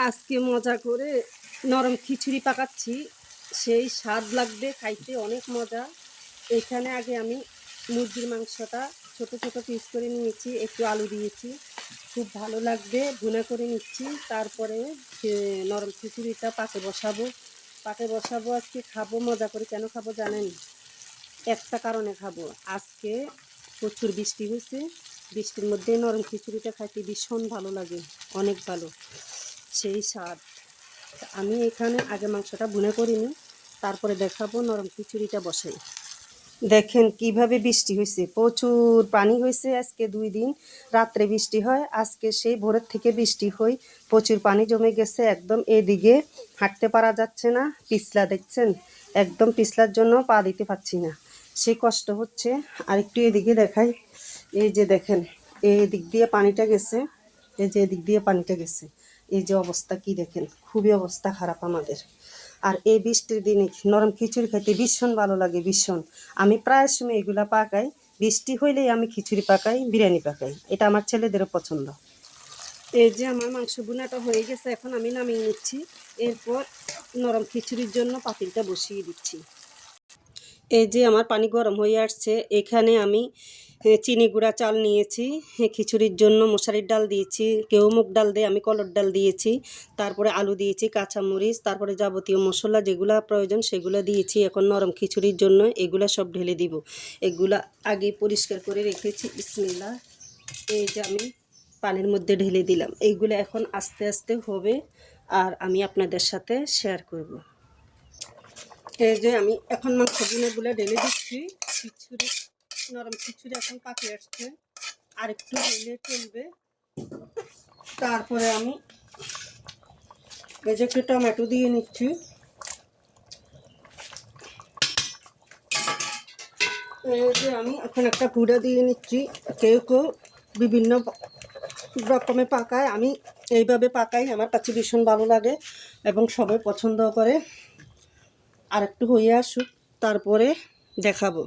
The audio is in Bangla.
আজকে মজা করে নরম খিচুড়ি পাকাচ্ছি, সেই স্বাদ লাগবে খাইতে, অনেক মজা। এখানে আগে আমি মুরগির মাংসটা ছোট ছোট পিস করে নিয়েছি, একটু আলু দিয়েছি, খুব ভালো লাগবে, ভুনা করে নিচ্ছি। তারপরে নরম খিচুড়িটা পাকে বসাবো আজকে খাবো মজা করে। কেন খাবো জানেন? একটা কারণে খাবো, আজকে প্রচুর বৃষ্টি হয়েছে, বৃষ্টির মধ্যে নরম খিচুড়িটা খাইতে ভীষণ ভালো লাগে, অনেক ভালো, সেই স্বাদ। আমি এখানে আগে মাংসটা ভুনা করিনি, তারপরে দেখাবো নরম খিচুড়িটা বসাই। দেখেন কিভাবে বৃষ্টি হয়েছে, প্রচুর পানি হয়েছে। আজকে 2 দিন রাত্রে বৃষ্টি হয়, আজকে সেই ভোরের থেকে বৃষ্টি হয়, প্রচুর পানি জমে গেছে। একদম এদিকে হাঁটতে পারা যাচ্ছে না, পিছলা দেখছেন, একদম পিছলার জন্য পা দিতে পারছি না, সে কষ্ট হচ্ছে। আর একটু এদিকে দেখাই, এই যে দেখেন এই দিক দিয়ে পানিটা গেছে, এই যে এদিক দিয়ে পানিটা গেছে, এই যে অবস্থা কি দেখেন, খুবই অবস্থা খারাপ আমাদের। আর এই বৃষ্টির দিনে নরম খিচুড়ি খেতে ভীষণ ভালো লাগে, ভীষণ। আমি প্রায় সময় এগুলা পাকাই, বৃষ্টি হইলেই আমি খিচুড়ি পাকাই, বিরিয়ানি পাকাই, এটা আমার ছেলেদেরও পছন্দ। এই যে আমার মাংস ভুনাটা হয়ে গেছে, এখন আমি নামিয়ে নিচ্ছি। এরপর নরম খিচুড়ির জন্য পাতিলটা বসিয়ে দিচ্ছি। এই যে আমার পানি গরম হয়ে আসছে, এখানে আমি চিনি গুঁড়া চাল নিয়েছি, খিচুড়ির জন্য মশারির ডাল দিয়েছি, কেউ মুগ ডাল দেয়, আমি কলর ডাল দিয়েছি, তারপরে আলু দিয়েছি, কাঁচামরিচ, তারপরে যাবতীয় মশলা যেগুলো প্রয়োজন সেগুলো দিয়েছি। এখন নরম খিচুড়ির জন্য এগুলা সব ঢেলে দিব। এগুলা আগে পরিষ্কার করে রেখেছি, বিসমিল্লাহ। এই যে আমি পানির মধ্যে ঢেলে দিলাম, এইগুলো এখন আস্তে আস্তে হবে আর আমি আপনাদের সাথে শেয়ার করব। এই যে আমি এখন মাংস গুঁড়োগুলো ঢেলে দিচ্ছি। খিচুড়ি, নরম খিচুড়ি এখন পাকে আসছে, আর একটু ঢেলে চলবে। তারপরে আমি এই যে একটু টমেটো দিয়ে নিচ্ছি। এই যে আমি এখন একটা গুঁড়ো দিয়ে নিচ্ছি। কেউ কেউ বিভিন্ন রকমে পাকায়, আমি এইভাবে পাকাই, আমার কাছে ভীষণ ভালো লাগে এবং সবাই পছন্দ করে। আর একটু হয়ে আসুক, তারপরে দেখাবো।